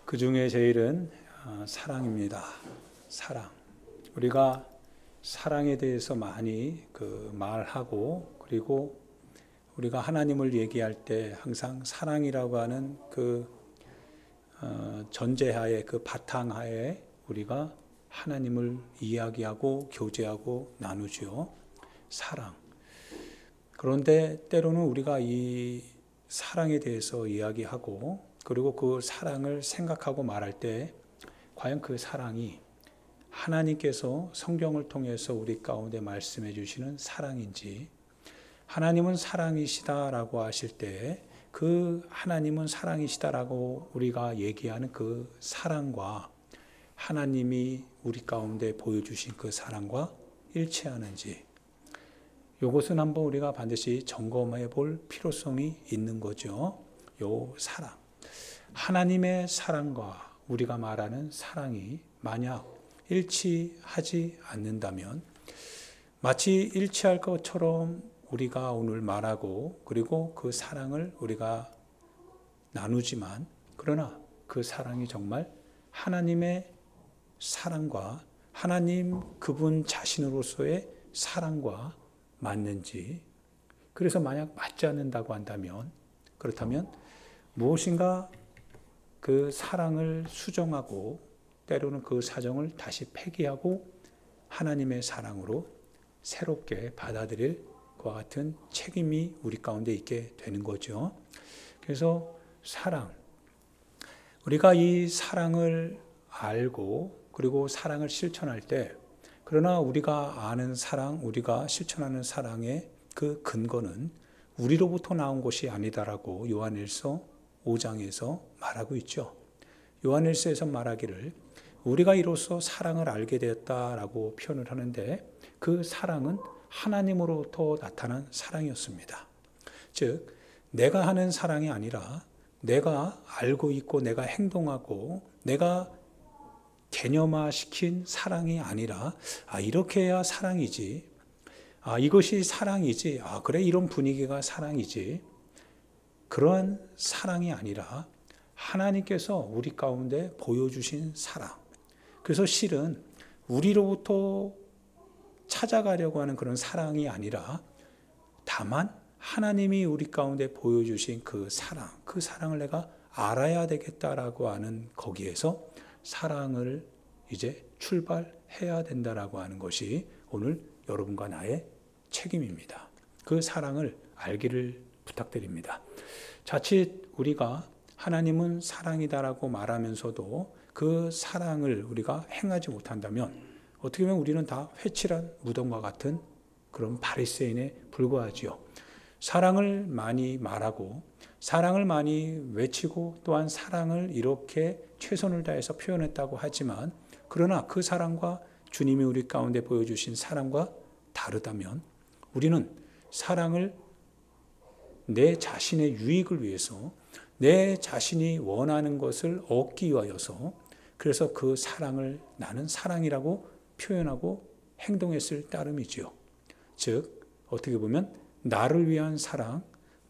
그 중에 제일은 사랑입니다. 사랑. 우리가 사랑에 대해서 많이 말하고, 그리고 우리가 하나님을 얘기할 때 항상 사랑이라고 하는 전제하에, 그 바탕하에 우리가 하나님을 이야기하고 교제하고 나누죠. 사랑. 그런데 때로는 우리가 이 사랑에 대해서 이야기하고, 그리고 그 사랑을 생각하고 말할 때 과연 그 사랑이 하나님께서 성경을 통해서 우리 가운데 말씀해 주시는 사랑인지, 하나님은 사랑이시다라고 하실 때 그 하나님은 사랑이시다라고 우리가 얘기하는 그 사랑과 하나님이 우리 가운데 보여주신 그 사랑과 일치하는지, 이것은 한번 우리가 반드시 점검해 볼 필요성이 있는 거죠. 요 사랑. 하나님의 사랑과 우리가 말하는 사랑이 만약 일치하지 않는다면, 마치 일치할 것처럼 우리가 오늘 말하고, 그리고 그 사랑을 우리가 나누지만, 그러나 그 사랑이 정말 하나님의 사랑과 하나님 그분 자신으로서의 사랑과 맞는지, 그래서 만약 맞지 않는다고 한다면, 그렇다면 무엇인가 그 사랑을 수정하고, 때로는 그 사정을 다시 폐기하고 하나님의 사랑으로 새롭게 받아들일 그와 같은 책임이 우리 가운데 있게 되는 거죠. 그래서 사랑, 우리가 이 사랑을 알고 그리고 사랑을 실천할 때, 그러나 우리가 아는 사랑, 우리가 실천하는 사랑의 그 근거는 우리로부터 나온 것이 아니다라고 요한일서 5장에서 말하고 있죠. 요한일서에서 말하기를 우리가 이로써 사랑을 알게 되었다라고 표현을 하는데, 그 사랑은 하나님으로부터 나타난 사랑이었습니다. 즉, 내가 하는 사랑이 아니라, 내가 알고 있고 내가 행동하고 내가 개념화시킨 사랑이 아니라, 이렇게 해야 사랑이지, 이것이 사랑이지, 그래 이런 분위기가 사랑이지, 그러한 사랑이 아니라 하나님께서 우리 가운데 보여주신 사랑. 그래서 실은 우리로부터 찾아가려고 하는 그런 사랑이 아니라, 다만 하나님이 우리 가운데 보여주신 그 사랑, 그 사랑을 내가 알아야 되겠다라고 하는, 거기에서 사랑을 이제 출발해야 된다라고 하는 것이 오늘 여러분과 나의 책임입니다. 그 사랑을 알기를 부탁드립니다. 자칫 우리가 하나님은 사랑이다라고 말하면서도 그 사랑을 우리가 행하지 못한다면, 어떻게 보면 우리는 다 회칠한 무덤과 같은 그런 바리새인에 불과하지요. 사랑을 많이 말하고 사랑을 많이 외치고, 또한 사랑을 이렇게 최선을 다해서 표현했다고 하지만, 그러나 그 사랑과 주님이 우리 가운데 보여주신 사랑과 다르다면, 우리는 사랑을 내 자신의 유익을 위해서, 내 자신이 원하는 것을 얻기 위하여서, 그래서 그 사랑을 나는 사랑이라고 표현하고 행동했을 따름이지요. 즉, 어떻게 보면 나를 위한 사랑,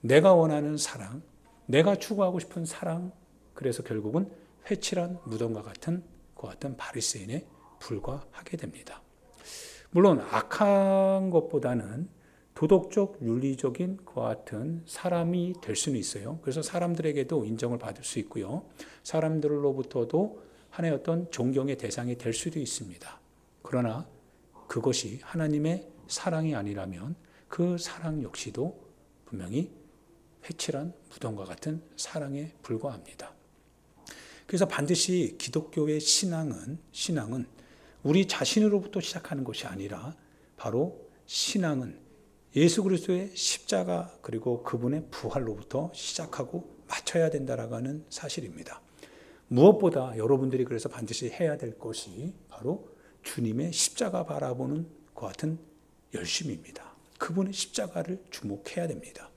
내가 원하는 사랑, 내가 추구하고 싶은 사랑, 그래서 결국은 회칠한 무덤과 같은 그 같은 바리새인에 불과하게 됩니다. 물론 악한 것보다는 도덕적, 윤리적인 그와 같은 사람이 될 수는 있어요. 그래서 사람들에게도 인정을 받을 수 있고요. 사람들로부터도 하나의 어떤 존경의 대상이 될 수도 있습니다. 그러나 그것이 하나님의 사랑이 아니라면 그 사랑 역시도 분명히 회칠한 무덤과 같은 사랑에 불과합니다. 그래서 반드시 기독교의 신앙은 우리 자신으로부터 시작하는 것이 아니라, 바로 신앙은 예수 그리스도의 십자가 그리고 그분의 부활로부터 시작하고 맞춰야 된다라고 하는 사실입니다. 무엇보다 여러분들이 그래서 반드시 해야 될 것이 바로 주님의 십자가 바라보는 것 같은 열심입니다. 그분의 십자가를 주목해야 됩니다.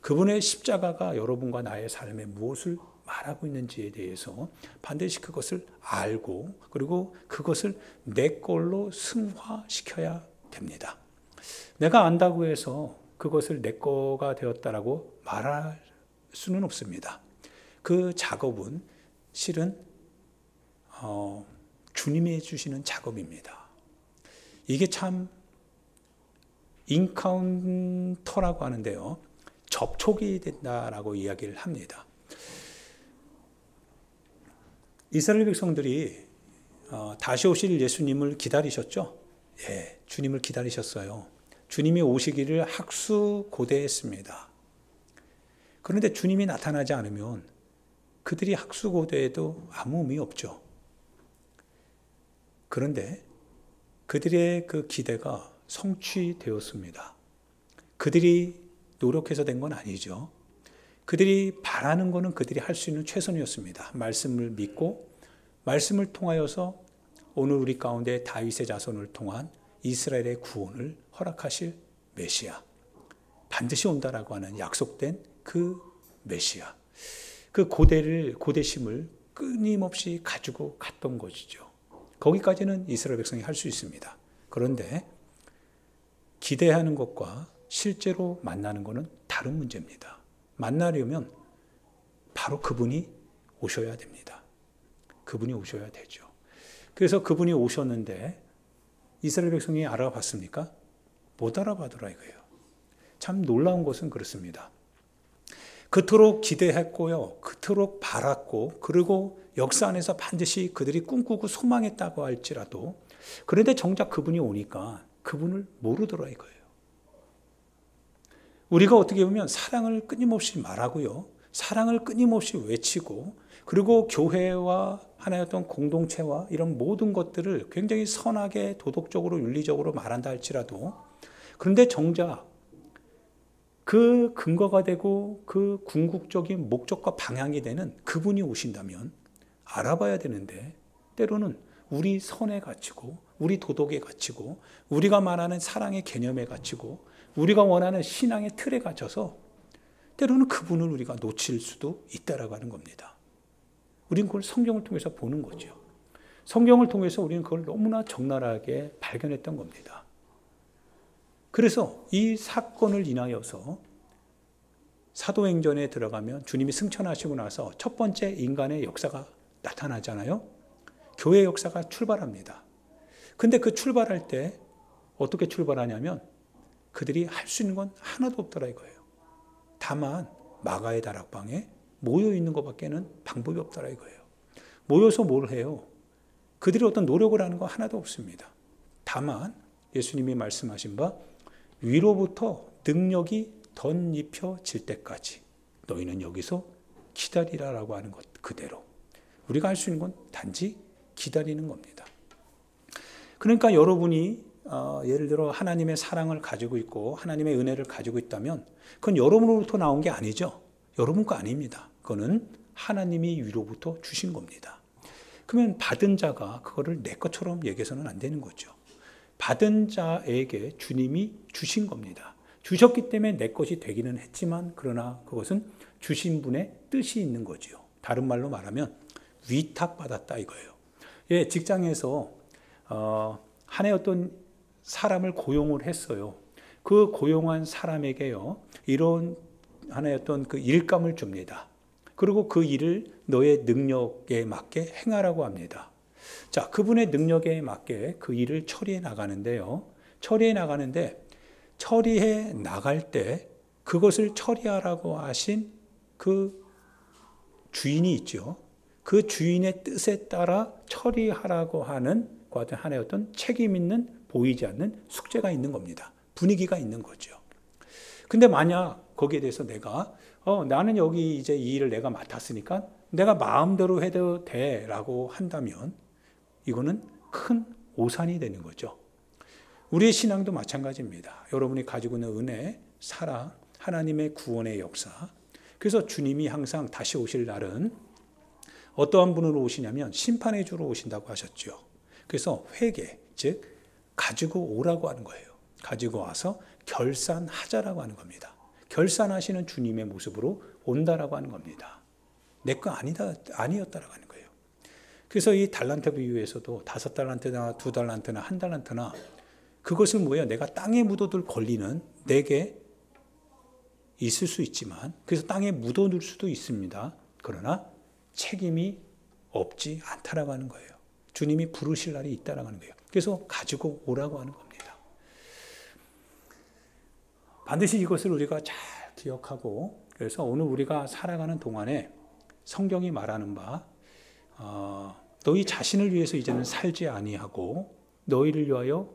그분의 십자가가 여러분과 나의 삶에 무엇을 말하고 있는지에 대해서 반드시 그것을 알고, 그리고 그것을 내 걸로 승화시켜야 됩니다. 내가 안다고 해서 그것을 내 거가 되었다라고 말할 수는 없습니다. 그 작업은 실은 주님이 해주시는 작업입니다. 이게 참 인카운터라고 하는데요. 접촉이 된다라고 이야기를 합니다. 이스라엘 백성들이 다시 오실 예수님을 기다리셨죠? 예, 주님을 기다리셨어요. 주님이 오시기를 학수고대했습니다. 그런데 주님이 나타나지 않으면 그들이 학수고대에도 아무 의미 없죠. 그런데 그들의 그 기대가 성취되었습니다. 그들이 노력해서 된 건 아니죠. 그들이 바라는 것은 그들이 할 수 있는 최선이었습니다. 말씀을 믿고 말씀을 통하여서 오늘 우리 가운데 다윗의 자손을 통한 이스라엘의 구원을 허락하실 메시아, 반드시 온다라고 하는 약속된 그 메시아, 그 고대심을 끊임없이 가지고 갔던 것이죠. 거기까지는 이스라엘 백성이 할 수 있습니다. 그런데 기대하는 것과 실제로 만나는 것은 다른 문제입니다. 만나려면 바로 그분이 오셔야 됩니다. 그분이 오셔야 되죠. 그래서 그분이 오셨는데 이스라엘 백성이 알아봤습니까? 못 알아봐더라 이거예요. 참 놀라운 것은 그렇습니다. 그토록 기대했고요. 그토록 바랐고 그리고 역사 안에서 반드시 그들이 꿈꾸고 소망했다고 할지라도 그런데 정작 그분이 오니까 그분을 모르더라 이거예요. 우리가 어떻게 보면 사랑을 끊임없이 말하고요. 사랑을 끊임없이 외치고 그리고 교회와 하나의 어떤 공동체와 이런 모든 것들을 굉장히 선하게 도덕적으로 윤리적으로 말한다 할지라도 그런데 정작 그 근거가 되고 그 궁극적인 목적과 방향이 되는 그분이 오신다면 알아봐야 되는데 때로는 우리 선에 갇히고 우리 도덕에 갇히고 우리가 말하는 사랑의 개념에 갇히고 우리가 원하는 신앙의 틀에 갇혀서 때로는 그분을 우리가 놓칠 수도 있다라고 하는 겁니다. 우리는 그걸 성경을 통해서 보는 거죠. 성경을 통해서 우리는 그걸 너무나 적나라하게 발견했던 겁니다. 그래서 이 사건을 인하여서 사도행전에 들어가면 주님이 승천하시고 나서 첫 번째 인간의 역사가 나타나잖아요. 교회 역사가 출발합니다. 근데 그 출발할 때 어떻게 출발하냐면 그들이 할 수 있는 건 하나도 없더라 이거예요. 다만 마가의 다락방에 모여 있는 것밖에는 방법이 없더라 이거예요. 모여서 뭘 해요? 그들이 어떤 노력을 하는 거 하나도 없습니다. 다만 예수님이 말씀하신 바 위로부터 능력이 덧입혀질 때까지 너희는 여기서 기다리라라고 하는 것 그대로 우리가 할 수 있는 건 단지 기다리는 겁니다. 그러니까 여러분이 예를 들어 하나님의 사랑을 가지고 있고 하나님의 은혜를 가지고 있다면 그건 여러분으로부터 나온 게 아니죠. 여러분 거 아닙니다. 그거는 하나님이 위로부터 주신 겁니다. 그러면 받은 자가 그거를 내 것처럼 얘기해서는 안 되는 거죠. 받은 자에게 주님이 주신 겁니다. 주셨기 때문에 내 것이 되기는 했지만 그러나 그것은 주신 분의 뜻이 있는 거죠. 다른 말로 말하면 위탁받았다 이거예요. 예, 직장에서 한 해 어떤 사람을 고용을 했어요. 그 고용한 사람에게요, 이런 하나의 어떤 그 일감을 줍니다. 그리고 그 일을 너의 능력에 맞게 행하라고 합니다. 자, 그분의 능력에 맞게 그 일을 처리해 나가는데요. 처리해 나갈 때 그것을 처리하라고 하신 그 주인이 있죠. 그 주인의 뜻에 따라 처리하라고 하는 그 하나의 어떤 책임 있는 보이지 않는 숙제가 있는 겁니다. 분위기가 있는 거죠. 근데 만약 거기에 대해서 내가 나는 여기 이제 이 일을 내가 맡았으니까 내가 마음대로 해도 돼라고 한다면 이거는 큰 오산이 되는 거죠. 우리의 신앙도 마찬가지입니다. 여러분이 가지고 있는 은혜, 사랑, 하나님의 구원의 역사. 그래서 주님이 항상 다시 오실 날은 어떠한 분으로 오시냐면 심판의 주로 오신다고 하셨죠. 그래서 회개, 즉 가지고 오라고 하는 거예요. 가지고 와서 결산하자라고 하는 겁니다. 결산하시는 주님의 모습으로 온다라고 하는 겁니다. 내 거 아니었다라고 하는 거예요. 그래서 이 달란트 비유에서도 5달란트나 2달란트나 1달란트나 그것은 뭐예요? 내가 땅에 묻어둘 권리는 내게 있을 수 있지만 그래서 땅에 묻어둘 수도 있습니다. 그러나 책임이 없지 않다라고 하는 거예요. 주님이 부르실 날이 있다라고 하는 거예요. 그래서 가지고 오라고 하는 겁니다. 반드시 이것을 우리가 잘 기억하고, 그래서 오늘 우리가 살아가는 동안에 성경이 말하는 바 너희 자신을 위해서 이제는 살지 아니하고 너희를 위하여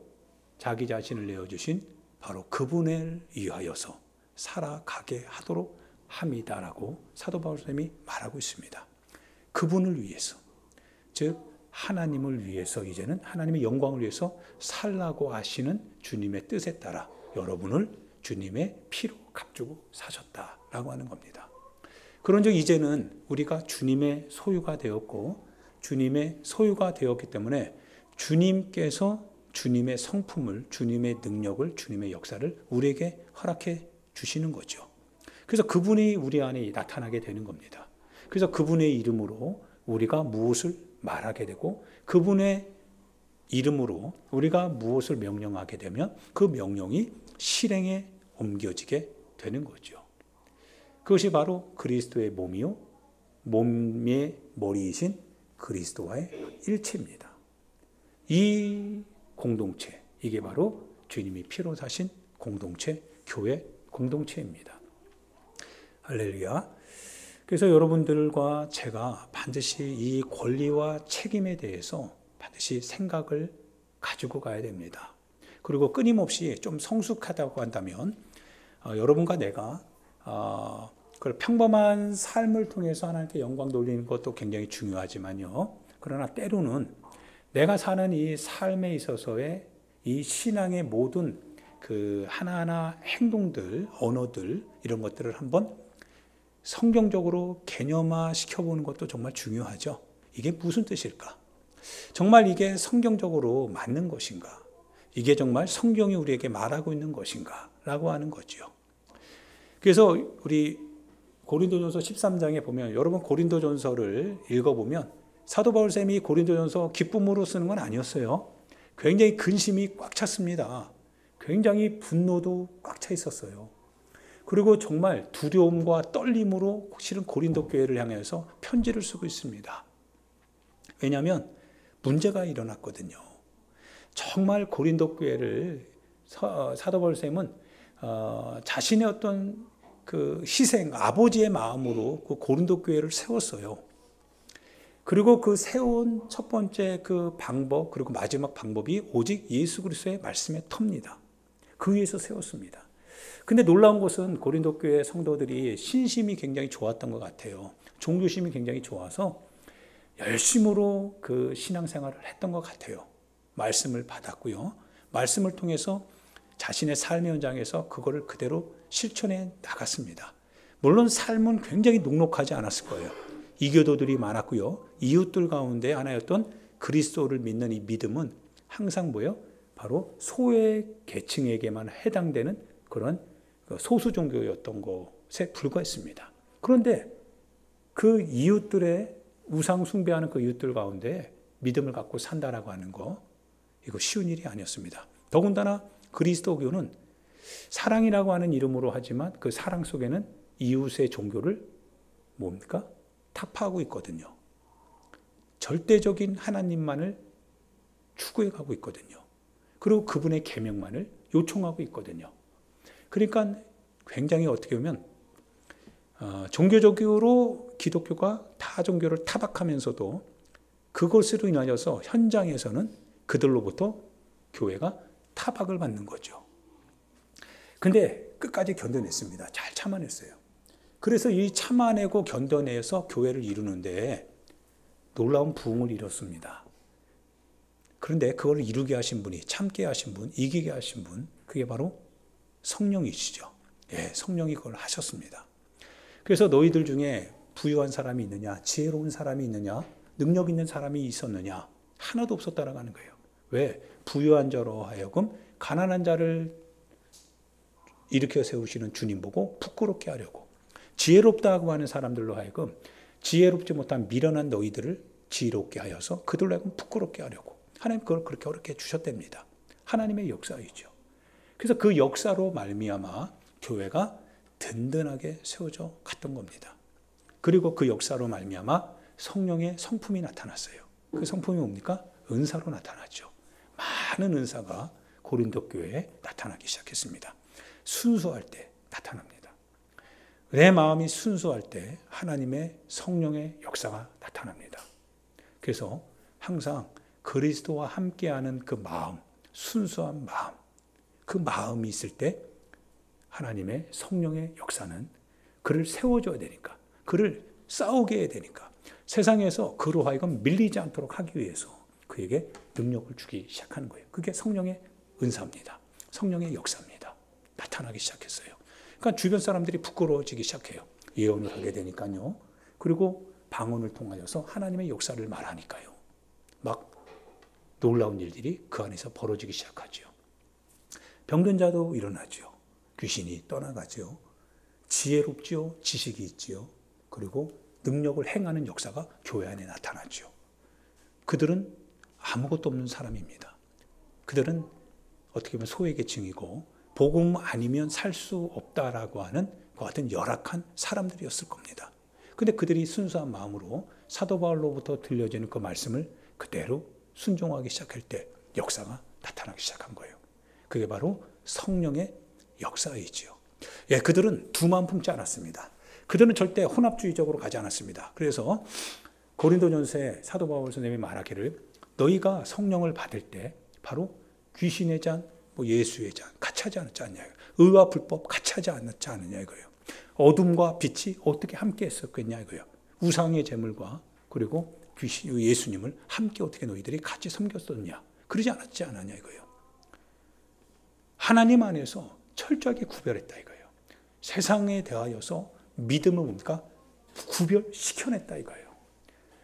자기 자신을 내어주신 바로 그분을 위하여서 살아가게 하도록 함이다라고 사도 바울님이 말하고 있습니다. 그분을 위해서, 즉 하나님을 위해서, 이제는 하나님의 영광을 위해서 살라고 하시는 주님의 뜻에 따라 여러분을 주님의 피로 값주고 사셨다라고 하는 겁니다. 그런즉 이제는 우리가 주님의 소유가 되었고 주님의 소유가 되었기 때문에 주님께서 주님의 성품을, 주님의 능력을, 주님의 역사를 우리에게 허락해 주시는 거죠. 그래서 그분이 우리 안에 나타나게 되는 겁니다. 그래서 그분의 이름으로 우리가 무엇을 말하게 되고 그분의 이름으로 우리가 무엇을 명령하게 되면 그 명령이 실행에 옮겨지게 되는 거죠. 그것이 바로 그리스도의 몸이요 몸의 머리이신 그리스도와의 일체입니다. 이 공동체, 이게 바로 주님이 피로 사신 공동체, 교회 공동체입니다. 할렐루야. 그래서 여러분들과 제가 반드시 이 권리와 책임에 대해서 반드시 생각을 가지고 가야 됩니다. 그리고 끊임없이 좀 성숙하다고 한다면 여러분과 내가 평범한 삶을 통해서 하나님께 영광 돌리는 것도 굉장히 중요하지만요. 그러나 때로는 내가 사는 이 삶에 있어서의 이 신앙의 모든 그 하나하나 행동들, 언어들 이런 것들을 한번 성경적으로 개념화 시켜보는 것도 정말 중요하죠. 이게 무슨 뜻일까? 정말 이게 성경적으로 맞는 것인가? 이게 정말 성경이 우리에게 말하고 있는 것인가? 라고 하는 거죠. 그래서 우리 고린도전서 13장에 보면, 여러분 고린도전서를 읽어보면 사도 바울쌤이 고린도전서 기쁨으로 쓰는 건 아니었어요. 굉장히 근심이 꽉 찼습니다. 굉장히 분노도 꽉 차 있었어요. 그리고 정말 두려움과 떨림으로 실은 고린도 교회를 향해서 편지를 쓰고 있습니다. 왜냐하면 문제가 일어났거든요. 정말 고린도 교회를 사도 바울쌤은 자신의 어떤 그 희생, 아버지의 마음으로 그 고린도 교회를 세웠어요. 그리고 그 세운 첫 번째 그 방법, 그리고 마지막 방법이 오직 예수 그리스도의 말씀의 터입니다. 그 위에서 세웠습니다. 근데 놀라운 것은 고린도 교회 성도들이 신심이 굉장히 좋았던 것 같아요. 종교심이 굉장히 좋아서 열심으로 그 신앙생활을 했던 것 같아요. 말씀을 받았고요. 말씀을 통해서 자신의 삶의 현장에서 그거를 그대로 실천해 나갔습니다. 물론 삶은 굉장히 녹록하지 않았을 거예요. 이교도들이 많았고요. 이웃들 가운데 하나였던 그리스도를 믿는 이 믿음은 항상 뭐예요? 바로 소외 계층에게만 해당되는 그런 소수 종교였던 것에 불과했습니다. 그런데 그 이웃들의 우상 숭배하는 그 이웃들 가운데 믿음을 갖고 산다라고 하는 거, 이거 쉬운 일이 아니었습니다. 더군다나 그리스도교는 사랑이라고 하는 이름으로 하지만 그 사랑 속에는 이웃의 종교를 뭡니까? 타파하고 있거든요. 절대적인 하나님만을 추구해 가고 있거든요. 그리고 그분의 계명만을 요청하고 있거든요. 그러니까 굉장히 어떻게 보면 종교적으로 기독교가 타 종교를 타박하면서도 그것으로 인하여서 현장에서는 그들로부터 교회가 타박을 받는 거죠. 근데 끝까지 견뎌냈습니다. 잘 참아냈어요. 그래서 이 참아내고 견뎌내서 교회를 이루는데 놀라운 부흥을 이뤘습니다. 그런데 그걸 이루게 하신 분이, 참게 하신 분, 이기게 하신 분, 그게 바로 성령이시죠. 예, 성령이 그걸 하셨습니다. 그래서 너희들 중에 부유한 사람이 있느냐, 지혜로운 사람이 있느냐, 능력 있는 사람이 있었느냐, 하나도 없었다라고 하는 거예요. 왜? 부유한 자로 하여금 가난한 자를 일으켜 세우시는 주님 보고 부끄럽게 하려고, 지혜롭다고 하는 사람들로 하여금 지혜롭지 못한 미련한 너희들을 지혜롭게 하여서 그들로 하여금 부끄럽게 하려고 하나님 그걸 그렇게 어렵게 주셨답니다. 하나님의 역사이죠. 그래서 그 역사로 말미암아 교회가 든든하게 세워져 갔던 겁니다. 그리고 그 역사로 말미암아 성령의 성품이 나타났어요. 그 성품이 뭡니까? 은사로 나타나죠. 많은 은사가 고린도 교회에 나타나기 시작했습니다. 순수할 때 나타납니다. 내 마음이 순수할 때 하나님의 성령의 역사가 나타납니다. 그래서 항상 그리스도와 함께하는 그 마음, 순수한 마음, 그 마음이 있을 때 하나님의 성령의 역사는 그를 세워줘야 되니까, 그를 싸우게 해야 되니까, 세상에서 그로 하여금 밀리지 않도록 하기 위해서 그에게 능력을 주기 시작하는 거예요. 그게 성령의 은사입니다. 성령의 역사입니다. 나타나기 시작했어요. 그러니까 주변 사람들이 부끄러워지기 시작해요. 예언을 하게 되니까요. 그리고 방언을 통하여서 하나님의 역사를 말하니까요. 막 놀라운 일들이 그 안에서 벌어지기 시작하죠. 병든 자도 일어나죠. 귀신이 떠나가죠. 지혜롭지요. 지식이 있지요. 그리고 능력을 행하는 역사가 교회 안에 나타나죠. 그들은 아무것도 없는 사람입니다. 그들은 어떻게 보면 소외계층이고 복음 아니면 살 수 없다라고 하는 그 같은 열악한 사람들이었을 겁니다. 근데 그들이 순수한 마음으로 사도 바울로부터 들려지는 그 말씀을 그대로 순종하기 시작할 때 역사가 나타나기 시작한 거예요. 그게 바로 성령의 역사이지요. 예, 그들은 두 마음 품지 않았습니다. 그들은 절대 혼합주의적으로 가지 않았습니다. 그래서 고린도전서에 사도 바울 선생님이 말하기를 너희가 성령을 받을 때 바로 귀신의 잔, 예수의 잔 같이 하지 않았지 않냐. 의와 불법 같이 하지 않았지 않느냐 이거예요. 어둠과 빛이 어떻게 함께 했었겠냐 이거예요. 우상의 제물과 그리고 귀신, 예수님을 함께 어떻게 너희들이 같이 섬겼었냐. 그러지 않았지 않았냐 이거예요. 하나님 안에서 철저하게 구별했다 이거예요. 세상에 대하여서 믿음을 뭡니까? 구별시켜냈다 이거예요.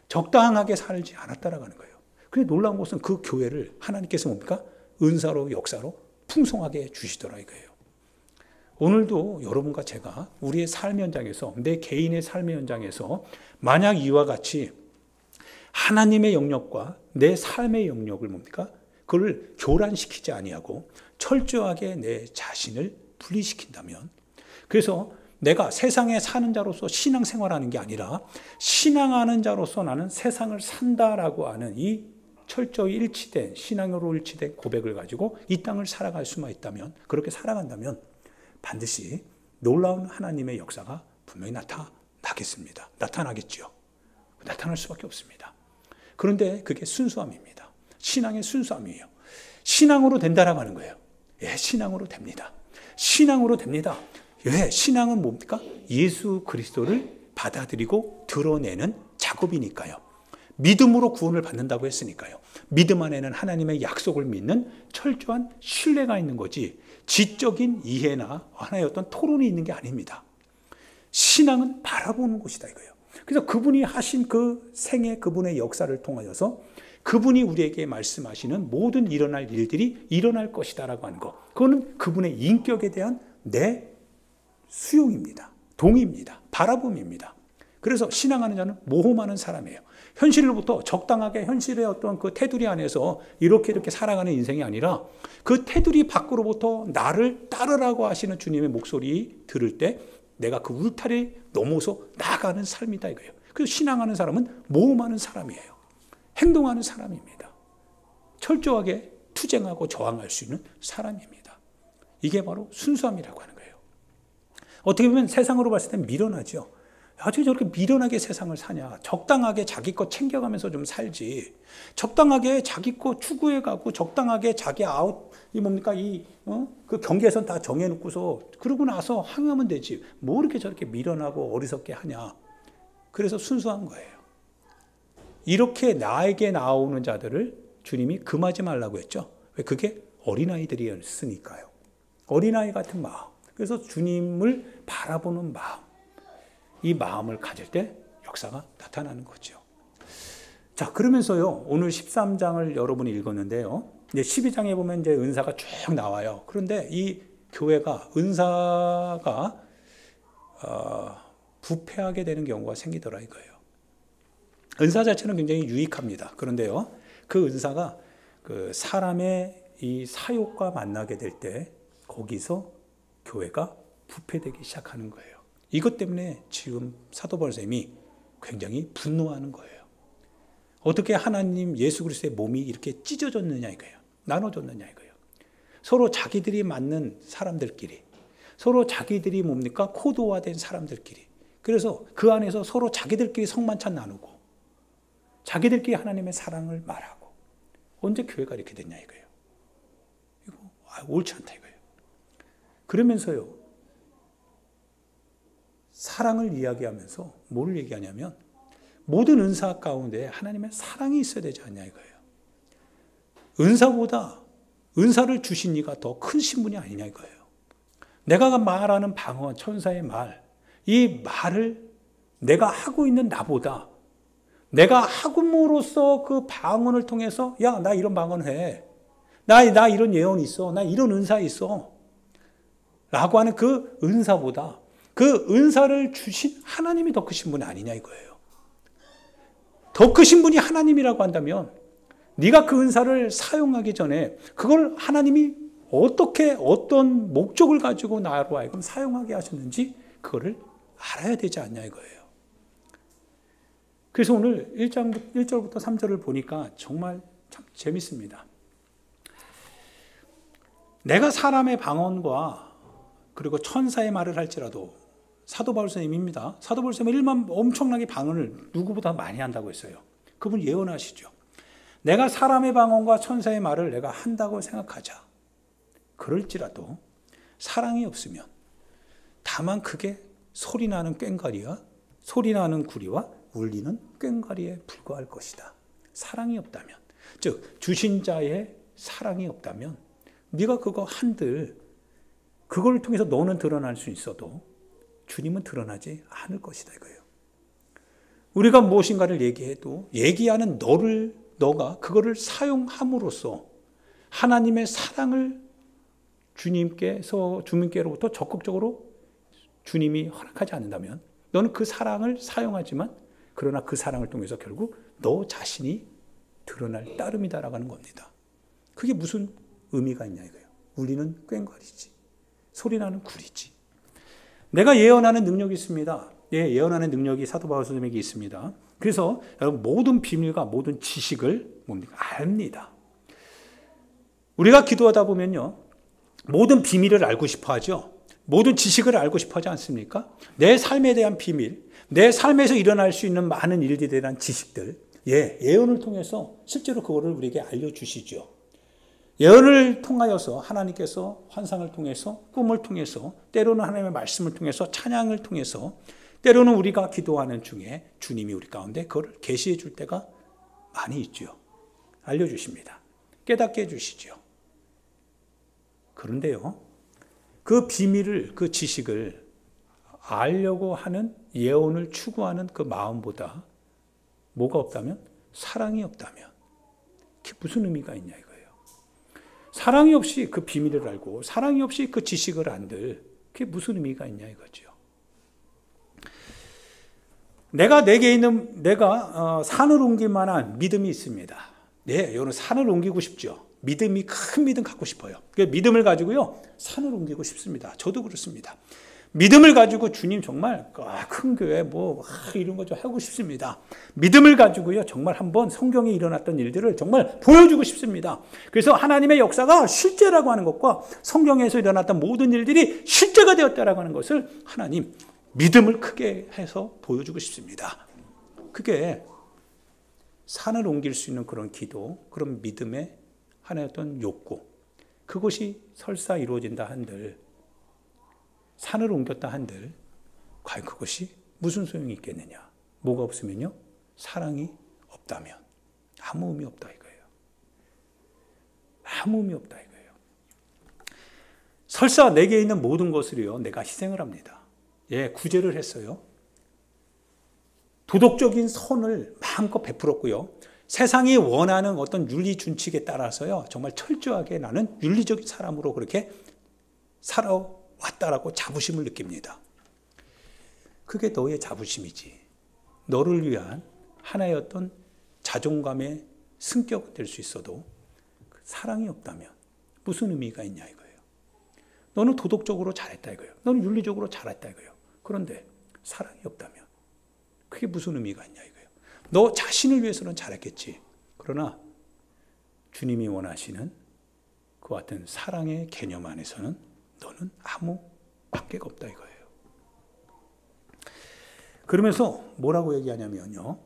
적당하게 살지 않았다라고 하는 거예요. 근데 놀라운 것은 그 교회를 하나님께서 뭡니까? 은사로 역사로 풍성하게 주시더라 이거예요. 오늘도 여러분과 제가 우리의 삶의 현장에서 내 개인의 삶의 현장에서 만약 이와 같이 하나님의 영역과 내 삶의 영역을 뭡니까? 그걸 교란시키지 아니하고 철저하게 내 자신을 분리시킨다면 그래서 내가 세상에 사는 자로서 신앙생활하는 게 아니라 신앙하는 자로서 나는 세상을 산다라고 하는 이 철저히 일치된 신앙으로 일치된 고백을 가지고 이 땅을 살아갈 수만 있다면 그렇게 살아간다면 반드시 놀라운 하나님의 역사가 분명히 나타나겠습니다. 나타나겠죠. 나타날 수밖에 없습니다. 그런데 그게 순수함입니다. 신앙의 순수함이에요. 신앙으로 된다라고 하는 거예요. 예, 신앙으로 됩니다. 신앙으로 됩니다. 예, 신앙은 뭡니까? 예수 그리스도를 받아들이고 드러내는 작업이니까요. 믿음으로 구원을 받는다고 했으니까요. 믿음 안에는 하나님의 약속을 믿는 철저한 신뢰가 있는 거지 지적인 이해나 하나의 어떤 토론이 있는 게 아닙니다. 신앙은 바라보는 것이다 이거예요. 그래서 그분이 하신 그 생애 그분의 역사를 통하여서 그분이 우리에게 말씀하시는 모든 일어날 일들이 일어날 것이다라고 하는 것. 그거는 그분의 인격에 대한 내 수용입니다. 동의입니다. 바라봄입니다. 그래서 신앙하는 자는 모험하는 사람이에요. 현실로부터 적당하게 현실의 어떤 그 테두리 안에서 이렇게 살아가는 인생이 아니라 그 테두리 밖으로부터 나를 따르라고 하시는 주님의 목소리 들을 때 내가 그 울타리 넘어서 나가는 삶이다 이거예요. 그래서 신앙하는 사람은 모험하는 사람이에요. 행동하는 사람입니다. 철저하게 투쟁하고 저항할 수 있는 사람입니다. 이게 바로 순수함이라고 하는 거예요. 어떻게 보면 세상으로 봤을 땐 미련하죠. 어떻게 저렇게 미련하게 세상을 사냐. 적당하게 자기 것 챙겨가면서 좀 살지. 적당하게 자기 것 추구해가고 적당하게 자기 그 경계선 다 정해놓고서 그러고 나서 항하면 되지. 뭐 이렇게 저렇게 미련하고 어리석게 하냐. 그래서 순수한 거예요. 이렇게 나에게 나오는 자들을 주님이 금하지 말라고 했죠. 왜? 그게 어린아이들이었으니까요. 어린아이 같은 마음. 그래서 주님을 바라보는 마음. 이 마음을 가질 때 역사가 나타나는 거죠. 자, 그러면서요, 오늘 13장을 여러분이 읽었는데요. 이제 12장에 보면 이제 은사가 쭉 나와요. 그런데 이 교회가, 은사가, 부패하게 되는 경우가 생기더라 이거예요. 은사 자체는 굉장히 유익합니다. 그런데요, 그 은사가 그 사람의 이 사욕과 만나게 될 때 거기서 교회가 부패되기 시작하는 거예요. 이것 때문에 지금 사도 바울 쌤이 굉장히 분노하는 거예요. 어떻게 하나님 예수 그리스도의 몸이 이렇게 찢어졌느냐 이거예요. 나눠졌느냐 이거예요. 서로 자기들이 맞는 사람들끼리, 서로 자기들이 뭡니까? 코드화된 사람들끼리. 그래서 그 안에서 서로 자기들끼리 성만찬 나누고 자기들끼리 하나님의 사랑을 말하고. 언제 교회가 이렇게 됐냐 이거예요. 이거 옳지 않다 이거예요. 그러면서요, 사랑을 이야기하면서 뭘 얘기하냐면 모든 은사 가운데 하나님의 사랑이 있어야 되지 않냐 이거예요. 은사보다 은사를 주신 이가 더 큰 신분이 아니냐 이거예요. 내가 말하는 방언, 천사의 말, 이 말을 내가 하고 있는 나보다 내가 학음으로써 그 방언을 통해서 야, 나 이런 방언 해. 나 이런 예언 있어. 나 이런 은사 있어. 라고 하는 그 은사보다 그 은사를 주신 하나님이 더 크신 분 아니냐 이거예요. 더 크신 분이 하나님이라고 한다면 네가 그 은사를 사용하기 전에 그걸 하나님이 어떻게 어떤 목적을 가지고 나로 하여금 사용하게 하셨는지 그거를 알아야 되지 않냐 이거예요. 그래서 오늘 1절부터 3절을 보니까 정말 참 재밌습니다. 내가 사람의 방언과 그리고 천사의 말을 할지라도 사도 바울 선생님입니다. 사도 바울 선생님은 엄청나게 방언을 누구보다 많이 한다고 했어요. 그분 예언하시죠. 내가 사람의 방언과 천사의 말을 내가 한다고 생각하자. 그럴지라도 사랑이 없으면 다만 그게 소리나는 꽹과리와 소리나는 구리와 울리는 꽹과리에 불과할 것이다. 사랑이 없다면, 즉 주신 자의 사랑이 없다면 네가 그거 한들 그걸 통해서 너는 드러날 수 있어도 주님은 드러나지 않을 것이다 이거예요. 우리가 무엇인가를 얘기해도 얘기하는 너가 그거를 사용함으로써 하나님의 사랑을 주님께로부터 적극적으로 주님이 허락하지 않는다면 너는 그 사랑을 사용하지만 그러나 그 사랑을 통해서 결국 너 자신이 드러날 따름이다라고 하는 겁니다. 그게 무슨 의미가 있냐 이거예요. 울리는 꽹과리지. 소리나는 구리지. 내가 예언하는 능력이 있습니다. 예언하는 능력이 사도 바울 선생님에게 있습니다. 그래서 여러분 모든 비밀과 모든 지식을 압니다. 우리가 기도하다 보면요. 모든 비밀을 알고 싶어 하죠. 모든 지식을 알고 싶어 하지 않습니까? 내 삶에 대한 비밀, 내 삶에서 일어날 수 있는 많은 일들에 대한 지식들, 예언을 통해서 실제로 그거를 우리에게 알려주시죠. 예언을 통하여서 하나님께서 환상을 통해서 꿈을 통해서 때로는 하나님의 말씀을 통해서 찬양을 통해서 때로는 우리가 기도하는 중에 주님이 우리 가운데 그걸 계시해 줄 때가 많이 있죠. 알려주십니다. 깨닫게 해주시죠. 그런데요, 그 비밀을, 그 지식을 알려고 하는 예언을 추구하는 그 마음보다 뭐가 없다면? 사랑이 없다면 그게 무슨 의미가 있냐 이거예요. 사랑이 없이 그 비밀을 알고 사랑이 없이 그 지식을 안들 그게 무슨 의미가 있냐 이거죠. 내가 산을 옮길 만한 믿음이 있습니다. 여러분 산을 옮기고 싶죠. 믿음이 큰 믿음 갖고 싶어요. 그 믿음을 가지고요 산을 옮기고 싶습니다. 저도 그렇습니다. 믿음을 가지고 주님 정말 큰 교회 이런 거 좀 하고 싶습니다. 믿음을 가지고요 정말 한번 성경에 일어났던 일들을 정말 보여주고 싶습니다. 그래서 하나님의 역사가 실제라고 하는 것과 성경에서 일어났던 모든 일들이 실제가 되었다라고 하는 것을 하나님 믿음을 크게 해서 보여주고 싶습니다. 그게 산을 옮길 수 있는 그런 기도, 그런 믿음의 하나의 어떤 욕구, 그것이 설사 이루어진다 한들, 산을 옮겼다 한들 과연 그것이 무슨 소용이 있겠느냐. 뭐가 없으면요, 사랑이 없다면 아무 의미 없다 이거예요. 아무 의미 없다 이거예요. 설사 내게 있는 모든 것을요 내가 희생을 합니다. 구제를 했어요. 도덕적인 선을 마음껏 베풀었고요. 세상이 원하는 어떤 윤리 준칙에 따라서요 정말 철저하게 나는 윤리적인 사람으로 그렇게 살아왔다라고 자부심을 느낍니다. 그게 너의 자부심이지. 너를 위한 하나의 어떤 자존감의 승격이 될 수 있어도 사랑이 없다면 무슨 의미가 있냐 이거예요. 너는 도덕적으로 잘했다 이거예요. 너는 윤리적으로 잘했다 이거예요. 그런데 사랑이 없다면 그게 무슨 의미가 있냐 이거예요. 너 자신을 위해서는 잘했겠지. 그러나 주님이 원하시는 그와 같은 사랑의 개념 안에서는 너는 아무 관계가 없다 이거예요. 그러면서 뭐라고 얘기하냐면요.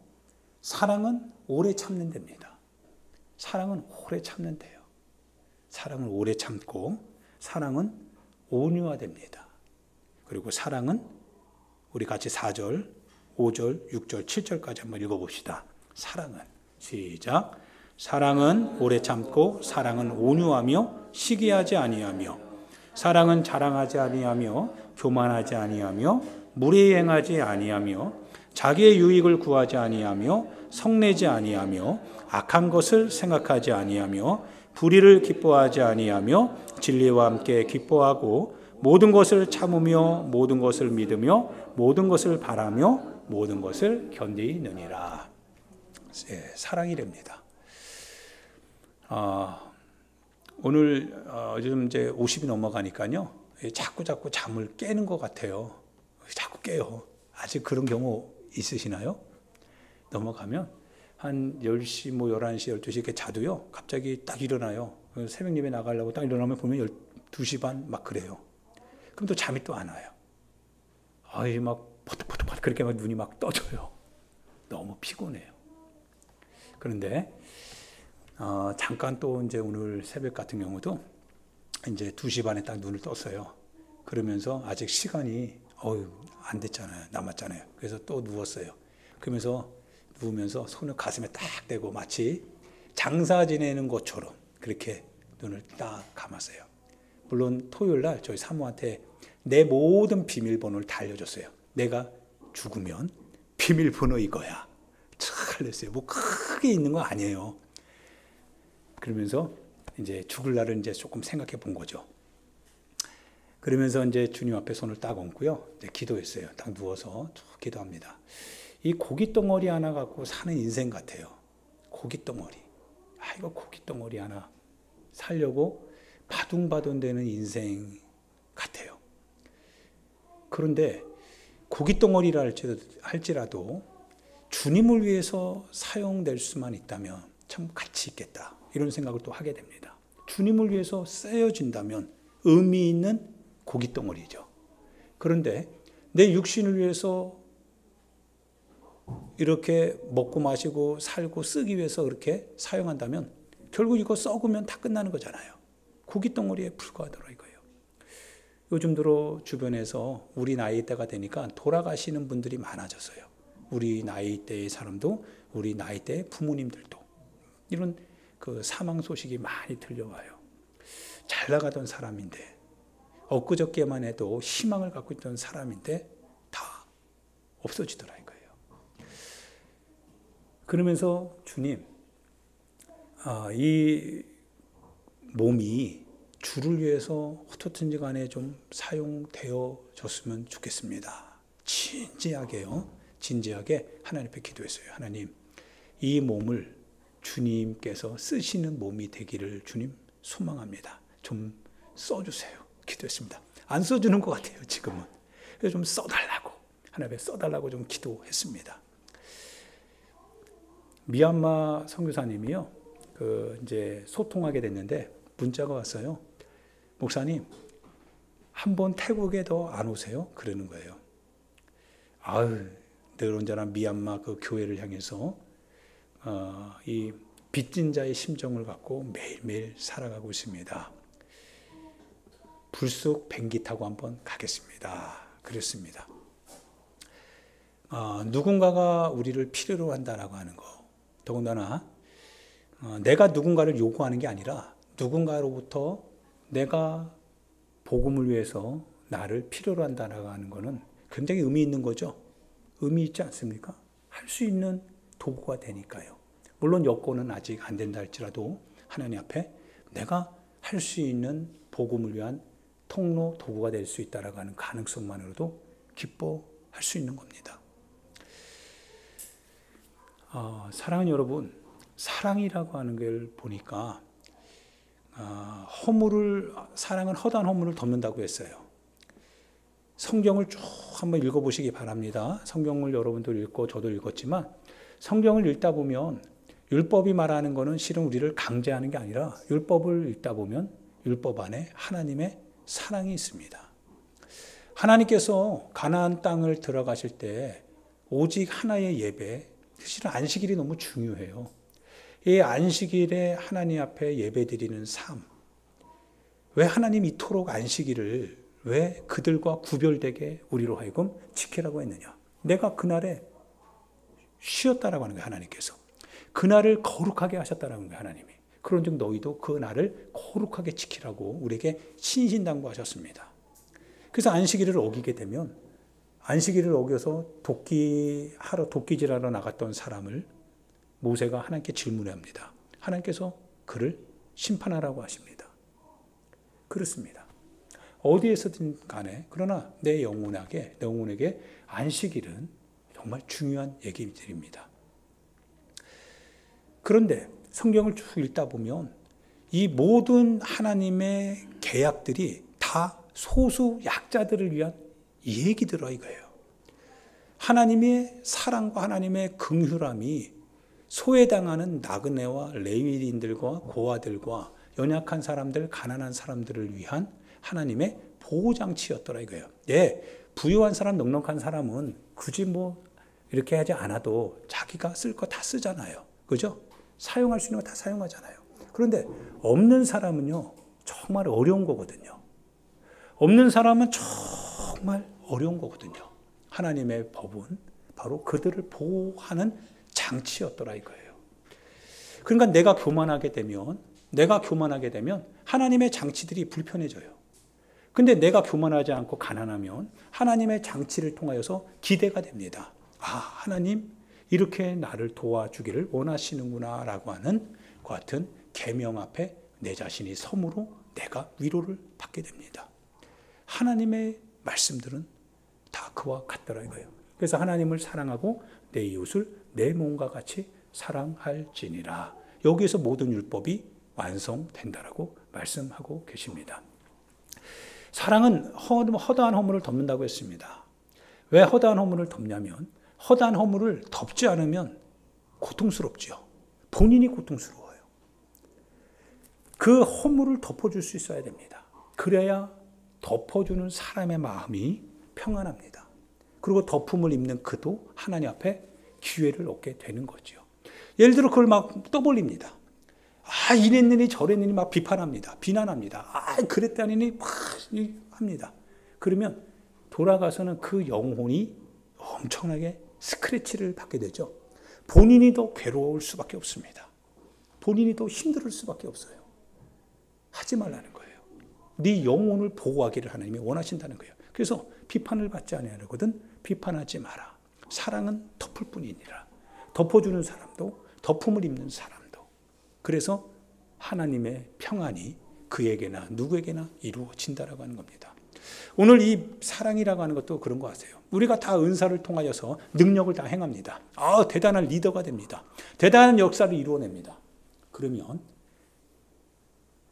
사랑은 오래 참는 데입니다. 사랑은 오래 참는 데요. 사랑은 오래 참고 사랑은 온유화됩니다. 그리고 사랑은 우리 같이 4절, 5절, 6절, 7절까지 한번 읽어봅시다. 사랑은 시작. 사랑은 오래 참고 사랑은 온유하며 시기하지 아니하며 사랑은 자랑하지 아니하며 교만하지 아니하며 무례히 행하지 아니하며 자기의 유익을 구하지 아니하며 성내지 아니하며 악한 것을 생각하지 아니하며 불의를 기뻐하지 아니하며 진리와 함께 기뻐하고 모든 것을 참으며 모든 것을 믿으며 모든 것을 바라며 모든 것을 견디느니라. 사랑이랍니다. 오늘 요즘 이제 50이 넘어가니까요. 자꾸 잠을 깨는 것 같아요. 자꾸 깨요. 아직 그런 경우 있으시나요? 넘어가면 한 10시, 11시, 12시 이렇게 자도요. 갑자기 딱 일어나요. 새벽 예배 나가려고 딱 일어나면 보면 12시 반 막 그래요. 그럼 또 잠이 또 안 와요. 막 포득포득 그렇게 막 눈이 막 떠져요. 너무 피곤해요. 그런데 잠깐 또 이제 오늘 새벽 같은 경우도 이제 2시 반에 딱 눈을 떴어요. 그러면서 아직 시간이 안 됐잖아요. 남았잖아요. 그래서 또 누웠어요. 그러면서 누우면서 손을 가슴에 딱 대고 마치 장사 지내는 것처럼 그렇게 눈을 딱 감았어요. 물론 토요일 날 저희 사모한테 내 모든 비밀번호를 다 알려줬어요. 내가 죽으면 비밀번호 이거야. 잘 알렸어요. 뭐 크게 있는 거 아니에요. 그러면서 이제 죽을 날을 이제 조금 생각해 본 거죠. 그러면서 이제 주님 앞에 손을 딱 얹고요. 이제 기도했어요. 딱 누워서 쭉 기도합니다. 이 고깃 덩어리 하나 갖고 사는 인생 같아요. 고깃 덩어리. 이거 고깃 덩어리 하나 살려고 바둥바둥 되는 인생 같아요. 그런데 고깃 덩어리라 할지라도 주님을 위해서 사용될 수만 있다면 참 가치 있겠다. 이런 생각을 또 하게 됩니다. 주님을 위해서 쓰여진다면 의미 있는 고깃 덩어리죠. 그런데 내 육신을 위해서 이렇게 먹고 마시고 살고 쓰기 위해서 그렇게 사용한다면 결국 이거 썩으면 다 끝나는 거잖아요. 고깃 덩어리에 불과하더라 이거예요. 요즘 들어 주변에서 우리 나이대가 되니까 돌아가시는 분들이 많아졌어요. 우리 나이대의 사람도 우리 나이대의 부모님들도 이런 그 사망 소식이 많이 들려와요. 잘 나가던 사람인데 엊그저께만 해도 희망을 갖고 있던 사람인데 다 없어지더라 이거예요. 그러면서 주님, 이 몸이 주를 위해서 어떻든지 간에 좀 사용되어졌으면 좋겠습니다. 진지하게 하나님 앞에 기도했어요. 하나님, 이 몸을 주님께서 쓰시는 몸이 되기를 주님 소망합니다. 좀 써주세요. 기도했습니다. 안 써주는 것 같아요, 지금은. 그래서 좀 써달라고, 하나님 앞에 써달라고 좀 기도했습니다. 미얀마 선교사님이요, 이제 소통하게 됐는데 문자가 왔어요. 목사님, 한번 태국에 더 안 오세요? 그러는 거예요. 늘 언제나 미얀마 그 교회를 향해서 이 빚진 자의 심정을 갖고 매일매일 살아가고 있습니다. 불쑥 비행기 타고 한번 가겠습니다. 그랬습니다. 누군가가 우리를 필요로 한다라고 하는 거, 더군다나 내가 누군가를 요구하는 게 아니라 누군가로부터 내가 복음을 위해서 나를 필요로 한다라고 하는 거는 굉장히 의미 있는 거죠. 의미 있지 않습니까? 할 수 있는 도구가 되니까요. 물론 여건은 아직 안 된다 할지라도 하나님 앞에 내가 할 수 있는 복음을 위한 통로, 도구가 될 수 있다라고 하는 가능성만으로도 기뻐할 수 있는 겁니다. 사랑하는 여러분, 사랑이라고 하는 걸 보니까 사랑은 허다한 허물을 덮는다고 했어요. 성경을 쭉 한번 읽어보시기 바랍니다. 성경을 여러분도 읽고 저도 읽었지만 성경을 읽다 보면 율법이 말하는 것은 실은 우리를 강제하는 게 아니라 율법을 읽다 보면 율법 안에 하나님의 사랑이 있습니다. 하나님께서 가나안 땅을 들어가실 때 오직 하나의 예배, 실은 안식일이 너무 중요해요. 이 안식일에 하나님 앞에 예배드리는 삶, 왜 하나님 이토록 안식일을 왜 그들과 구별되게 우리로 하여금 지키라고 했느냐? 내가 그날에 쉬었다라고 하는 거예요, 하나님께서. 그날을 거룩하게 하셨다라는 거예요, 하나님이. 그런즉 너희도 그 날을 거룩하게 지키라고 우리에게 신신당부하셨습니다. 그래서 안식일을 어기게 되면 안식일을 어겨서 도끼질하러 나갔던 사람을 모세가 하나님께 질문합니다. 하나님께서 그를 심판하라고 하십니다. 그렇습니다. 어디에서든 간에 그러나 내 영혼에게 안식일은 정말 중요한 얘기들입니다. 그런데 성경을 쭉 읽다 보면 이 모든 하나님의 계약들이 다 소수 약자들을 위한 얘기들어 이거예요. 하나님의 사랑과 하나님의 긍휼함이 소외당하는 나그네와 레위인들과 고아들과 연약한 사람들, 가난한 사람들을 위한 하나님의 보호장치였더라 이거예요. 예, 부유한 사람, 넉넉한 사람은 굳이 이렇게 하지 않아도 자기가 쓸 거 다 쓰잖아요. 그죠? 사용할 수 있는 거 다 사용하잖아요. 그런데 없는 사람은요, 정말 어려운 거거든요. 없는 사람은 정말 어려운 거거든요. 하나님의 법은 바로 그들을 보호하는 장치였더라 이거예요. 그러니까 내가 교만하게 되면 하나님의 장치들이 불편해져요. 근데 내가 교만하지 않고 가난하면 하나님의 장치를 통하여서 기대가 됩니다. 아, 하나님 이렇게 나를 도와주기를 원하시는구나 라고 하는 그 같은 계명 앞에 내 자신이 섬으로 내가 위로를 받게 됩니다. 하나님의 말씀들은 다 그와 같더라 이거예요. 그래서 하나님을 사랑하고 내 이웃을 내 몸과 같이 사랑할지니라. 여기에서 모든 율법이 완성된다라고 말씀하고 계십니다. 사랑은 허다한 허물을 덮는다고 했습니다. 왜 허다한 허물을 덮냐면 허다한 허물을 덮지 않으면 고통스럽지요. 본인이 고통스러워요. 그 허물을 덮어줄 수 있어야 됩니다. 그래야 덮어주는 사람의 마음이 평안합니다. 그리고 덮음을 입는 그도 하나님 앞에 기회를 얻게 되는 거죠. 예를 들어 그걸 막 떠벌립니다. 아, 이랬느니 저랬느니 막 비판합니다. 비난합니다. 아, 그랬다니 막 합니다. 그러면 돌아가서는 그 영혼이 엄청나게 스크래치를 받게 되죠. 본인이 더 괴로울 수밖에 없습니다. 본인이 더 힘들 수밖에 없어요. 하지 말라는 거예요. 네 영혼을 보호하기를 하나님이 원하신다는 거예요. 그래서 비판을 받지 않으려거든 비판하지 마라. 사랑은 덮을 뿐이니라. 덮어주는 사람도 덮음을 입는 사람도. 그래서 하나님의 평안이 그에게나 누구에게나 이루어진다라고 하는 겁니다. 오늘 이 사랑이라고 하는 것도 그런 거 아세요? 우리가 다 은사를 통하여서 능력을 다 행합니다. 아, 대단한 리더가 됩니다. 대단한 역사를 이루어냅니다. 그러면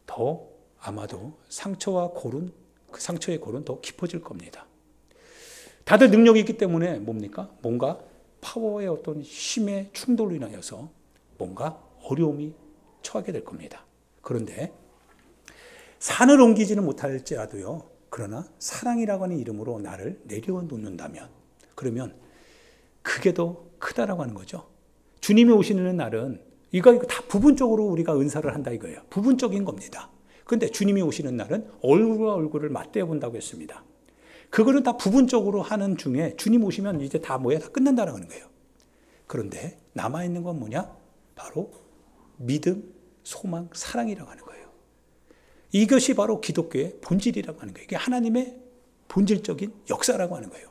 더 아마도 상처와 골은, 그 상처의 골은 더 깊어질 겁니다. 다들 능력이 있기 때문에 뭡니까? 뭔가 파워의 어떤 힘의 충돌로 인하여서 뭔가 어려움이 처하게 될 겁니다. 그런데 산을 옮기지는 못할지라도요. 그러나 사랑이라고 하는 이름으로 나를 내려놓는다면 그러면 그게 더 크다라고 하는 거죠. 주님이 오시는 날은 이거 다 부분적으로 우리가 은사를 한다 이거예요. 부분적인 겁니다. 그런데 주님이 오시는 날은 얼굴과 얼굴을 맞대어 본다고 했습니다. 그거는 다 부분적으로 하는 중에 주님 오시면 이제 다 다 끝난다라는 거예요. 그런데 남아있는 건 뭐냐? 바로 믿음, 소망, 사랑이라고 하는 거예요. 이것이 바로 기독교의 본질이라고 하는 거예요. 이게 하나님의 본질적인 역사라고 하는 거예요.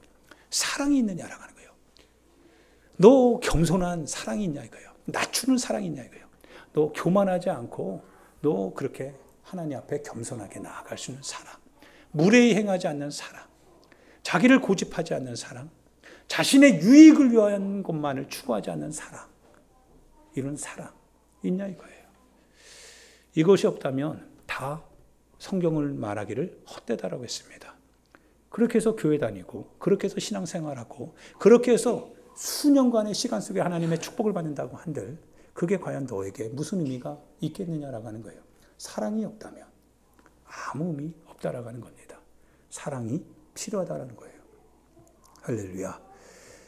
사랑이 있느냐라고 하는 거예요. 너 겸손한 사랑이 있냐 이거예요. 낮추는 사랑이 있냐 이거예요. 너 교만하지 않고 너 그렇게 하나님 앞에 겸손하게 나아갈 수 있는 사랑. 무례히 행하지 않는 사랑. 자기를 고집하지 않는 사랑. 자신의 유익을 위한 것만을 추구하지 않는 사랑. 이런 사랑 있냐 이거예요. 이것이 없다면 다 성경을 말하기를 헛되다라고 했습니다. 그렇게 해서 교회 다니고 그렇게 해서 신앙생활하고 그렇게 해서 수년간의 시간 속에 하나님의 축복을 받는다고 한들 그게 과연 너에게 무슨 의미가 있겠느냐라고 하는 거예요. 사랑이 없다면 아무 의미 없다라고 하는 겁니다. 사랑이 필요하다라는 거예요. 할렐루야.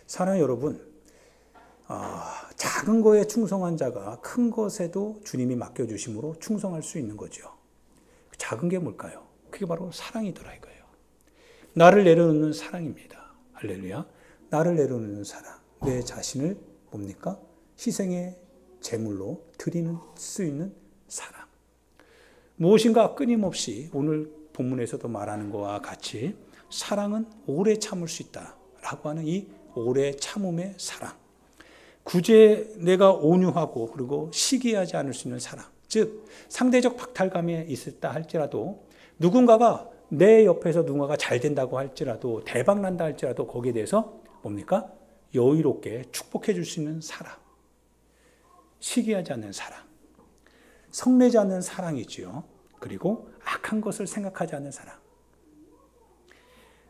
사랑하는 여러분, 작은 거에 충성한 자가 큰 것에도 주님이 맡겨주심으로 충성할 수 있는 거죠. 작은 게 뭘까요? 그게 바로 사랑이더라 이거예요. 나를 내려놓는 사랑입니다. 할렐루야. 나를 내려놓는 사랑. 내 자신을 뭡니까? 희생의 제물로 드리는 수 있는 사랑. 무엇인가 끊임없이 오늘 본문에서도 말하는 것과 같이 사랑은 오래 참을 수 있다라고 하는 이 오래 참음의 사랑. 굳이 내가 온유하고 그리고 시기하지 않을 수 있는 사랑. 즉 상대적 박탈감에 있었다 할지라도 누군가가 내 옆에서 누군가가 잘 된다고 할지라도 대박 난다 할지라도 거기에 대해서 뭡니까? 여유롭게 축복해 줄 수 있는 사랑. 시기하지 않는 사랑. 성내지 않는 사랑이지요. 그리고 악한 것을 생각하지 않는 사랑.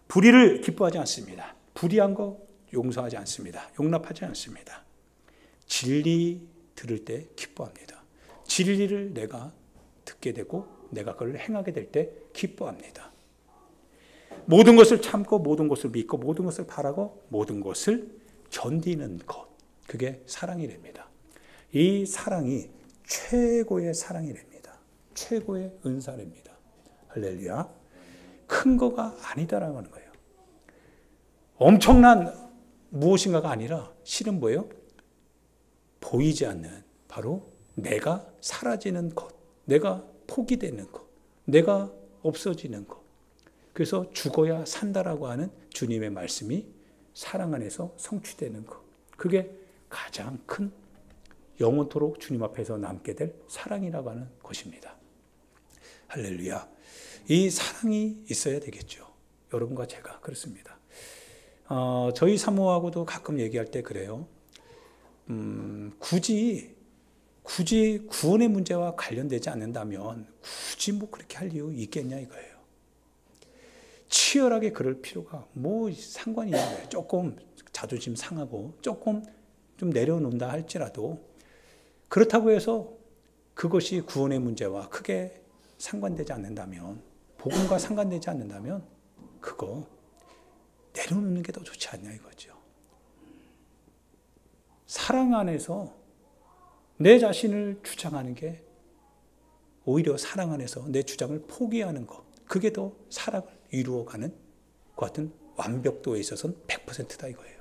불의를 기뻐하지 않습니다. 불의한 거 용서하지 않습니다. 용납하지 않습니다. 진리 들을 때 기뻐합니다. 진리를 내가 듣게 되고 내가 그걸 행하게 될 때 기뻐합니다. 모든 것을 참고 모든 것을 믿고 모든 것을 바라고 모든 것을 견디는 것. 그게 사랑이랍니다. 이 사랑이 최고의 사랑이랍니다. 최고의 은사랍니다. 할렐루야. 큰 거가 아니다라고 하는 거예요. 엄청난 무엇인가가 아니라 실은 뭐예요? 보이지 않는 바로 내가 사라지는 것, 내가 포기되는 것, 내가 없어지는 것. 그래서 죽어야 산다라고 하는 주님의 말씀이 사랑 안에서 성취되는 것. 그게 가장 큰 영원토록 주님 앞에서 남게 될 사랑이라고 하는 것입니다. 할렐루야. 이 사랑이 있어야 되겠죠. 여러분과 제가 그렇습니다. 저희 사모하고도 가끔 얘기할 때 그래요. 굳이 구원의 문제와 관련되지 않는다면 굳이 뭐 그렇게 할 이유 있겠냐 이거예요. 치열하게 그럴 필요가 뭐 상관이 있는 거예요. 조금 자존심 상하고 조금 좀 내려놓는다 할지라도 그렇다고 해서 그것이 구원의 문제와 크게 상관되지 않는다면 복음과 상관되지 않는다면 그거 내려놓는 게 더 좋지 않냐 이거죠. 사랑 안에서 내 자신을 주장하는 게 오히려 사랑 안에서 내 주장을 포기하는 것. 그게 더 사랑을 이루어가는 것 같은 완벽도에 있어서는 100%다 이거예요.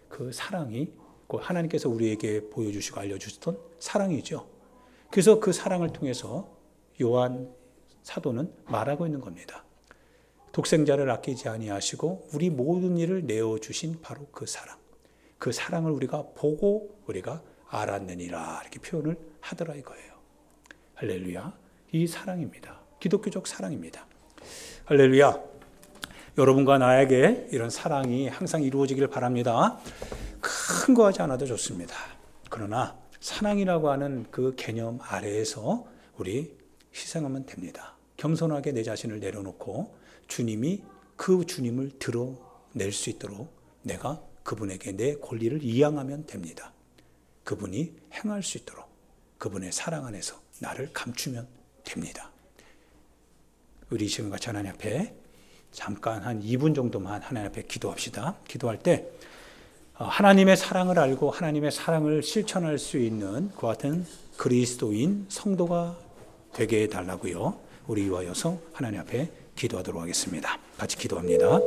그 사랑이 하나님께서 우리에게 보여주시고 알려주셨던 사랑이죠. 그래서 그 사랑을 통해서 요한 사도는 말하고 있는 겁니다. 독생자를 아끼지 아니하시고 우리 모든 일을 내어주신 바로 그 사랑. 그 사랑을 우리가 보고 우리가 알았느니라 이렇게 표현을 하더라 이거예요. 할렐루야. 이 사랑입니다. 기독교적 사랑입니다. 할렐루야. 여러분과 나에게 이런 사랑이 항상 이루어지기를 바랍니다. 큰 거 하지 않아도 좋습니다. 그러나 사랑이라고 하는 그 개념 아래에서 우리 희생하면 됩니다. 겸손하게 내 자신을 내려놓고 주님이 그 주님을 드러낼 수 있도록 내가 그분에게 내 권리를 이양하면 됩니다. 그분이 행할 수 있도록 그분의 사랑 안에서 나를 감추면 됩니다. 우리 이 시간 같이 하나님 앞에 잠깐 한 2분 정도만 하나님 앞에 기도합시다. 기도할 때 하나님의 사랑을 알고 하나님의 사랑을 실천할 수 있는 그 같은 그리스도인 성도가 되게 해달라고요. 우리 위하여서 하나님 앞에 기도하도록 하겠습니다. 같이 기도합니다.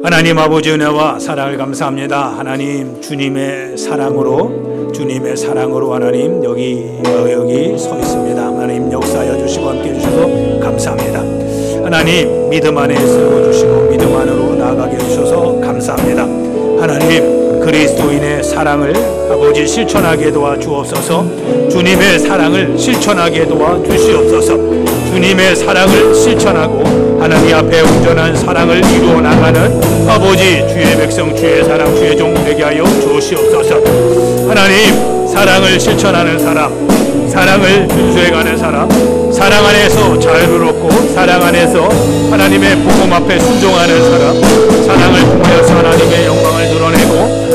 하나님 아버지 은혜와 사랑을 감사합니다. 하나님 주님의 사랑으로 하나님 여기 서 있습니다. 하나님 역사하여 주시고 함께해 주셔서 감사합니다. 하나님 믿음 안에 세워주시고 믿음 안으로 나아가게 해주셔서 감사합니다. 하나님 그리스도인의 사랑을 아버지 실천하게 도와주옵소서. 주님의 사랑을 실천하게 도와주시옵소서. 주님의 사랑을 실천하고 하나님 앞에 온전한 사랑을 이루어 나가는 아버지 주의 백성 주의 사랑 주의 종 되게 하여 주시옵소서. 하나님 사랑을 실천하는 사람, 사랑을 준수해가는 사람, 사랑 안에서 자유를 얻고 사랑 안에서 하나님의 복음 앞에 순종하는 사람, 사랑을 통하여서 하나님의 영광을 드러내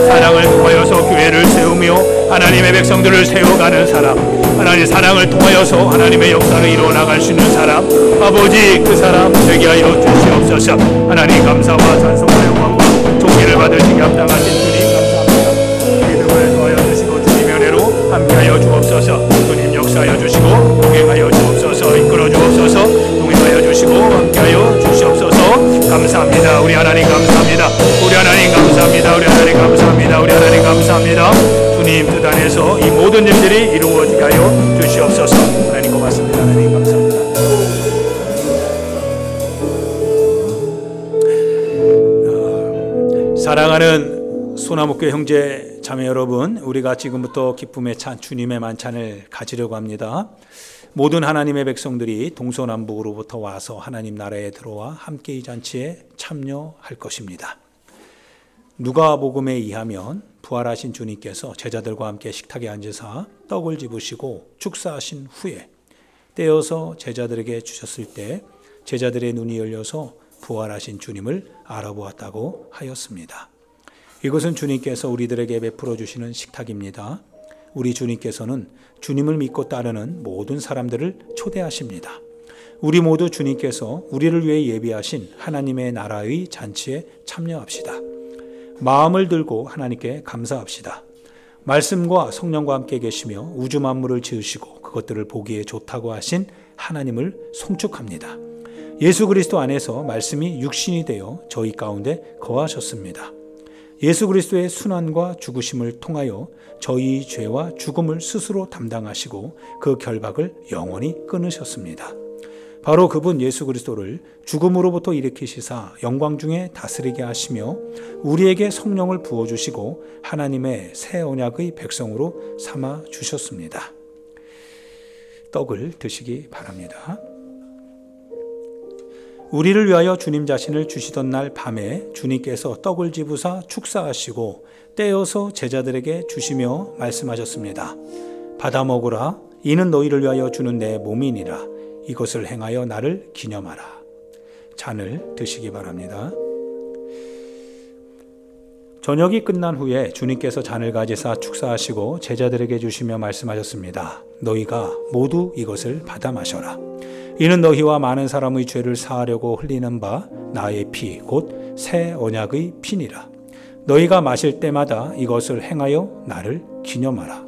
사랑을 통하여서 교회를 세우며 하나님의 백성들을 세워가는 사람, 하나님 사랑을 통하여서 하나님의 역사를 이루어나갈 수 있는 사람, 아버지 그 사람 되게 하여 주시옵소서. 하나님 감사와 찬송과 영광과 존귀를 받으시기 합당하신 주님 감사합니다. 믿음을 더하여 주시고 주님의 은혜로 함께하여 주옵소서. 주님 역사하여 주시고 동행하여 주옵소서. 이끌어 주옵소서. 동행하여 주시고 함께하여 주시옵소서. 감사합니다. 우리 하나님 감사합니다. 우리 하나님 감사합니다. 우리 하나님 감사합니다. 우리 하나님 감사합니다. 주님 뜻 안에서 이 모든 일들이 이루어지게 하여 주시옵소서. 하나님 고맙습니다. 하나님 감사합니다. 사랑하는 소나무교회 형제 자매 여러분, 우리가 지금부터 기쁨에 찬 주님의 만찬을 가지려고 합니다. 모든 하나님의 백성들이 동서남북으로부터 와서 하나님 나라에 들어와 함께 이 잔치에 참여할 것입니다. 누가복음에 의하면 부활하신 주님께서 제자들과 함께 식탁에 앉으사 떡을 집으시고 축사하신 후에 떼어서 제자들에게 주셨을 때 제자들의 눈이 열려서 부활하신 주님을 알아보았다고 하였습니다. 이것은 주님께서 우리들에게 베풀어 주시는 식탁입니다. 우리 주님께서는 주님을 믿고 따르는 모든 사람들을 초대하십니다. 우리 모두 주님께서 우리를 위해 예비하신 하나님의 나라의 잔치에 참여합시다. 마음을 들고 하나님께 감사합시다. 말씀과 성령과 함께 계시며 우주 만물을 지으시고 그것들을 보기에 좋다고 하신 하나님을 송축합니다. 예수 그리스도 안에서 말씀이 육신이 되어 저희 가운데 거하셨습니다. 예수 그리스도의 순환과 죽으심을 통하여 저희 죄와 죽음을 스스로 담당하시고 그 결박을 영원히 끊으셨습니다. 바로 그분 예수 그리스도를 죽음으로부터 일으키시사 영광 중에 다스리게 하시며 우리에게 성령을 부어주시고 하나님의 새 언약의 백성으로 삼아 주셨습니다. 떡을 드시기 바랍니다. 우리를 위하여 주님 자신을 주시던 날 밤에 주님께서 떡을 집으사 축사하시고 떼어서 제자들에게 주시며 말씀하셨습니다. 받아 먹으라. 이는 너희를 위하여 주는 내 몸이니라. 이것을 행하여 나를 기념하라. 잔을 드시기 바랍니다. 저녁이 끝난 후에 주님께서 잔을 가지사 축사하시고 제자들에게 주시며 말씀하셨습니다. 너희가 모두 이것을 받아 마셔라. 이는 너희와 많은 사람의 죄를 사하려고 흘리는 바 나의 피 곧 새 언약의 피니라. 너희가 마실 때마다 이것을 행하여 나를 기념하라.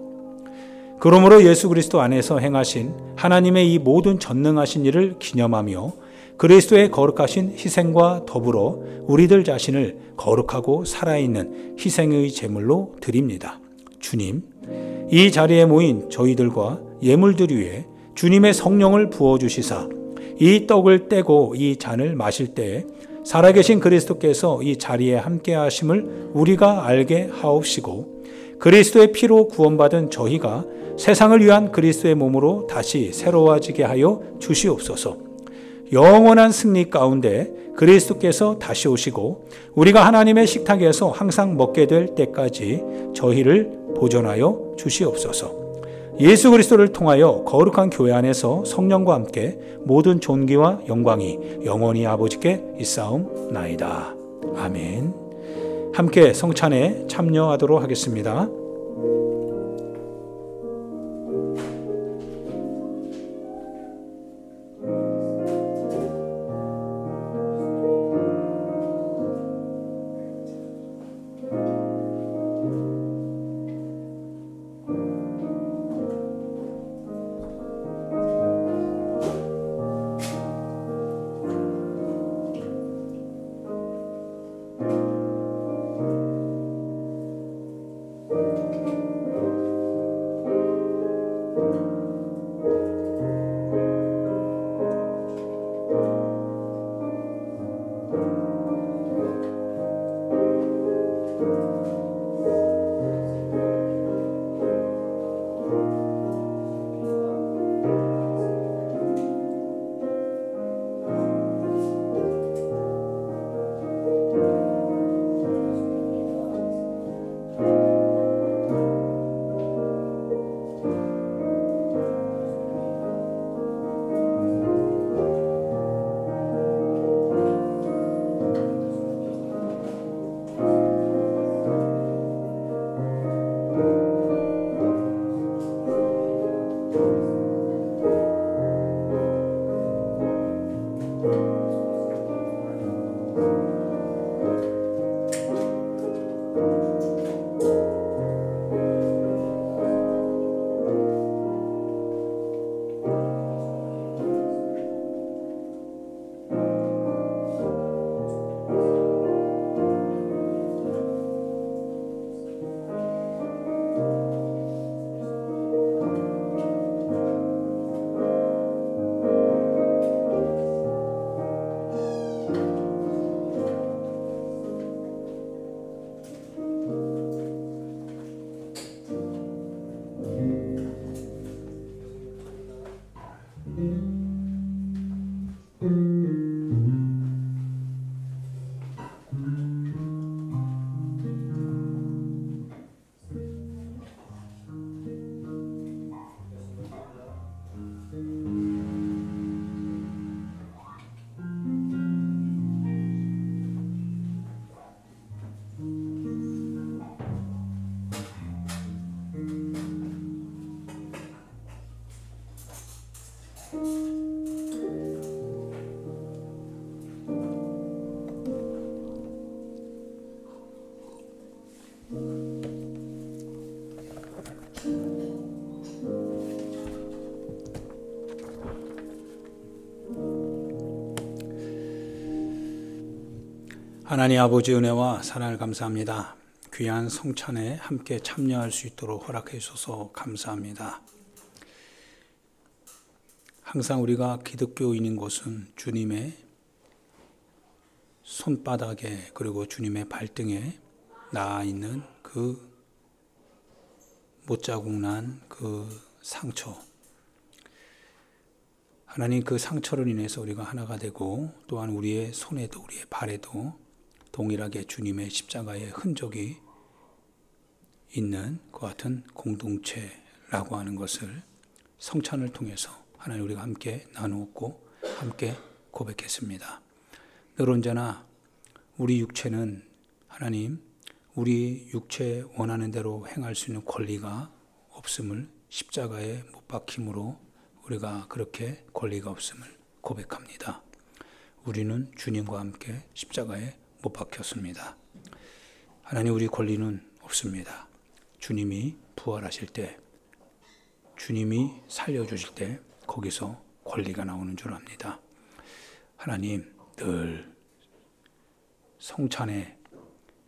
그러므로 예수 그리스도 안에서 행하신 하나님의 이 모든 전능하신 일을 기념하며 그리스도의 거룩하신 희생과 더불어 우리들 자신을 거룩하고 살아있는 희생의 제물로 드립니다. 주님, 이 자리에 모인 저희들과 예물들 위에 주님의 성령을 부어주시사 이 떡을 떼고 이 잔을 마실 때에 살아계신 그리스도께서 이 자리에 함께 하심을 우리가 알게 하옵시고 그리스도의 피로 구원받은 저희가 세상을 위한 그리스도의 몸으로 다시 새로워지게 하여 주시옵소서. 영원한 승리 가운데 그리스도께서 다시 오시고 우리가 하나님의 식탁에서 항상 먹게 될 때까지 저희를 보존하여 주시옵소서. 예수 그리스도를 통하여 거룩한 교회 안에서 성령과 함께 모든 존귀와 영광이 영원히 아버지께 있사옵나이다. 아멘. 함께 성찬에 참여하도록 하겠습니다. 하나님 아버지 은혜와 사랑을 감사합니다. 귀한 성찬에 함께 참여할 수 있도록 허락해 주셔서 감사합니다. 항상 우리가 기독교인인 것은 주님의 손바닥에 그리고 주님의 발등에 나아 있는 그 못자국 난 그 상처, 하나님 그 상처를 인해서 우리가 하나가 되고 또한 우리의 손에도 우리의 발에도 동일하게 주님의 십자가의 흔적이 있는 그 같은 공동체라고 하는 것을 성찬을 통해서 하나님 우리가 함께 나누었고 함께 고백했습니다. 늘 언제나 우리 육체는 하나님 우리 육체 원하는 대로 행할 수 있는 권리가 없음을 십자가에 못 박힘으로 우리가 그렇게 권리가 없음을 고백합니다. 우리는 주님과 함께 십자가에 못 박혔습니다. 하나님 우리 권리는 없습니다. 주님이 부활하실 때, 주님이 살려주실 때 거기서 권리가 나오는 줄 압니다. 하나님 늘 성찬에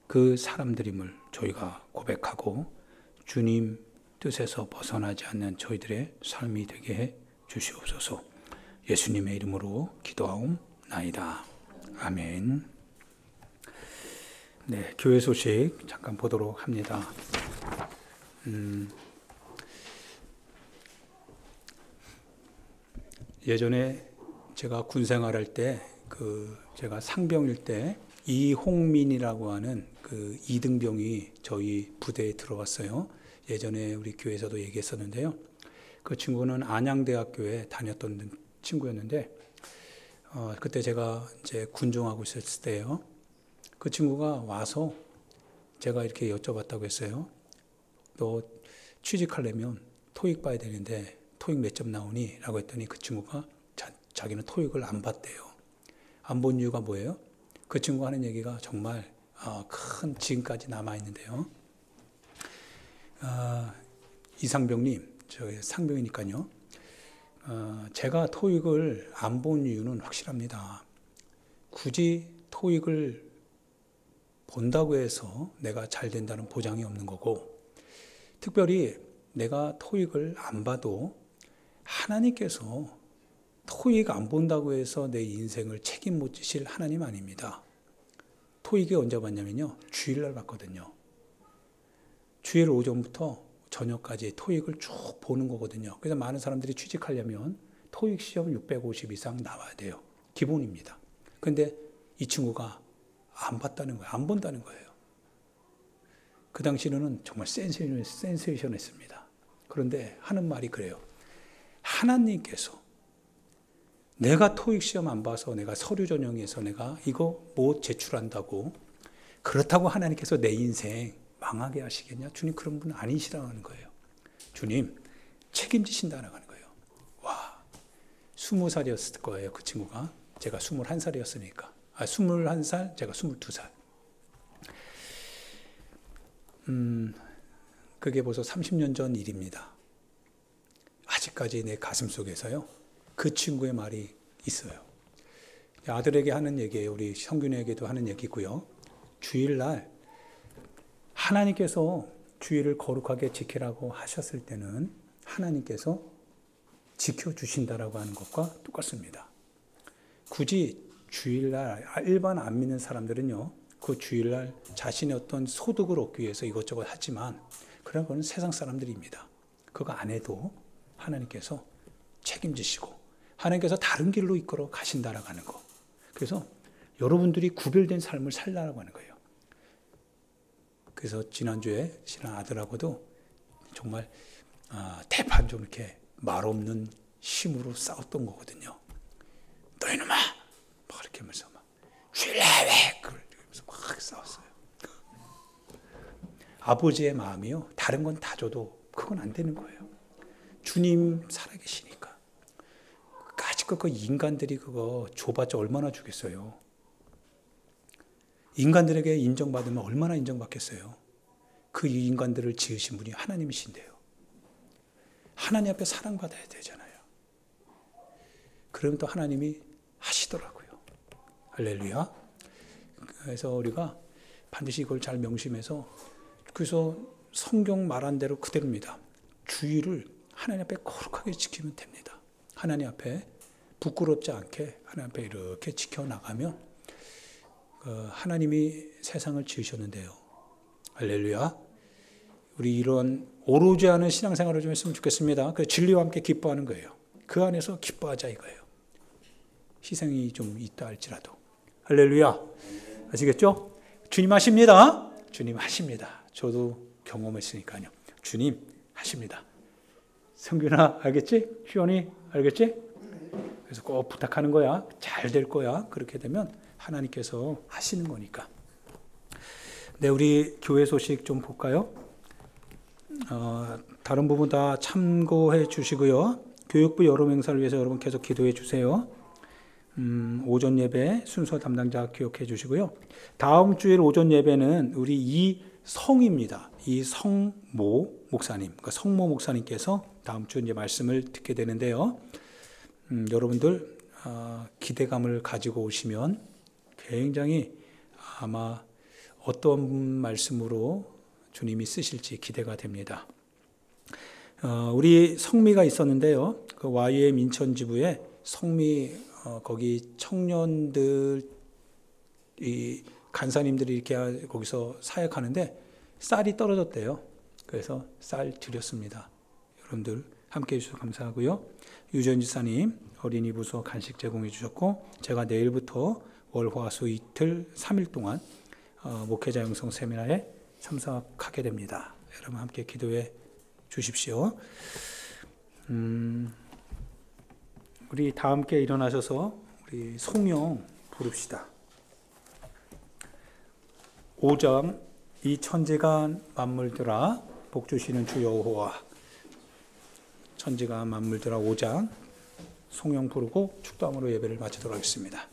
그 사람들임을 저희가 고백하고 주님 뜻에서 벗어나지 않는 저희들의 삶이 되게 해 주시옵소서. 예수님의 이름으로 기도하옵나이다. 아멘. 네, 교회 소식 잠깐 보도록 합니다. 예전에 제가 군 생활할 때, 제가 상병일 때 이홍민이라고 하는 그 이등병이 저희 부대에 들어왔어요. 예전에 우리 교회에서도 얘기했었는데요. 그 친구는 안양대학교에 다녔던 친구였는데, 그때 제가 이제 군종하고 있었을 때요. 그 친구가 와서 제가 이렇게 여쭤봤다고 했어요. 너 취직하려면 토익 봐야 되는데 토익 몇 점 나오니? 라고 했더니 그 친구가 자기는 토익을 안 봤대요. 안 본 이유가 뭐예요? 그 친구가 하는 얘기가 정말 큰 지금까지 남아있는데요. 이상병님, 저 상병이니까요. 제가 토익을 안 본 이유는 확실합니다. 굳이 토익을 본다고 해서 내가 잘 된다는 보장이 없는 거고, 특별히 내가 토익을 안 봐도 하나님께서 토익 안 본다고 해서 내 인생을 책임 못 지실 하나님 아닙니다. 토익이 언제 봤냐면요, 주일날 봤거든요. 주일 오전부터 저녁까지 토익을 쭉 보는 거거든요. 그래서 많은 사람들이 취직하려면 토익 시험 650 이상 나와야 돼요. 기본입니다. 그런데 이 친구가 안 봤다는 거예요. 안 본다는 거예요. 그 당시에는 정말 센세이션했습니다. 그런데 하는 말이 그래요. 하나님께서 내가 토익 시험 안 봐서 내가 서류 전형에서 내가 이거 못 제출한다고, 그렇다고 하나님께서 내 인생 망하게 하시겠냐? 주님 그런 분 아니시라고 하는 거예요. 주님 책임지신다고 하는 거예요. 와, 20살이었을 거예요. 그 친구가. 제가 21살이었으니까. 21살, 제가 22살. 그게 벌써 30년 전 일입니다. 아직까지 내 가슴 속에서요, 그 친구의 말이 있어요. 아들에게 하는 얘기예요. 우리 성균에게도 하는 얘기고요. 주일날 하나님께서 주일을 거룩하게 지키라고 하셨을 때는 하나님께서 지켜주신다라고 하는 것과 똑같습니다. 굳이 주일날, 일반 안 믿는 사람들은요, 그 주일날 자신의 어떤 소득을 얻기 위해서 이것저것 하지만, 그런 건 세상 사람들입니다. 그거 안 해도 하나님께서 책임지시고, 하나님께서 다른 길로 이끌어 가신다라고 하는 거. 그래서 여러분들이 구별된 삶을 살라고 하는 거예요. 그래서 지난주에 신랑 아들하고도 정말 대판 좀 이렇게 말 없는 힘으로 싸웠던 거거든요. 너 이놈아! 막 이렇게 하면서 막 주일날 왜! 그러면서 막 싸웠어요. 아버지의 마음이요, 다른 건 다 줘도 그건 안 되는 거예요. 주님 살아계시니까. 까짓것 그 인간들이 그거 줘봤자 얼마나 주겠어요. 인간들에게 인정받으면 얼마나 인정받겠어요. 그 인간들을 지으신 분이 하나님이신데요. 하나님 앞에 사랑받아야 되잖아요. 그러면 또 하나님이 하시더라고요. 할렐루야. 그래서 우리가 반드시 이걸 잘 명심해서, 그래서 성경 말한 대로 그대로입니다. 주의를 하나님 앞에 거룩하게 지키면 됩니다. 하나님 앞에 부끄럽지 않게 하나님 앞에 이렇게 지켜나가면 하나님이 세상을 지으셨는데요. 할렐루야. 우리 이런 오로지 않은 신앙생활을 좀 했으면 좋겠습니다. 그 진리와 함께 기뻐하는 거예요. 그 안에서 기뻐하자 이거예요. 희생이 좀 있다 할지라도. 할렐루야. 아시겠죠? 주님 하십니다. 주님 하십니다. 저도 경험했으니까요. 주님 하십니다. 성균아 알겠지? 휴원이 알겠지? 그래서 꼭 부탁하는 거야. 잘 될 거야. 그렇게 되면 하나님께서 하시는 거니까. 네, 우리 교회 소식 좀 볼까요? 다른 부분 다 참고해 주시고요. 교육부 여름 행사를 위해서 여러분 계속 기도해 주세요. 오전 예배 순서 담당자 기억해 주시고요. 다음 주일 오전 예배는 우리 이성입니다. 이성모 목사님, 그러니까 성모 목사님께서 다음 주 이제 말씀을 듣게 되는데요. 여러분들 기대감을 가지고 오시면 굉장히 아마 어떤 말씀으로 주님이 쓰실지 기대가 됩니다. 우리 성미가 있었는데요. 그 YM 인천지부에 성미 거기 청년들 이 간사님들이 이렇게 거기서 사역하는데 쌀이 떨어졌대요. 그래서 쌀 드렸습니다. 여러분들 함께 해주셔서 감사하고요. 유전 지사님 어린이 부서 간식 제공해 주셨고, 제가 내일부터 월화수 이틀 3일 동안 목회자 영성 세미나에 참석하게 됩니다. 여러분 함께 기도해 주십시오. 우리 다 함께 일어나셔서 우리 송영 부릅시다. 5장 이 천지간 만물들아 복 주시는 주 여호와. 천지간 만물들아 5장 송영 부르고 축도함으로 예배를 마치도록 하겠습니다.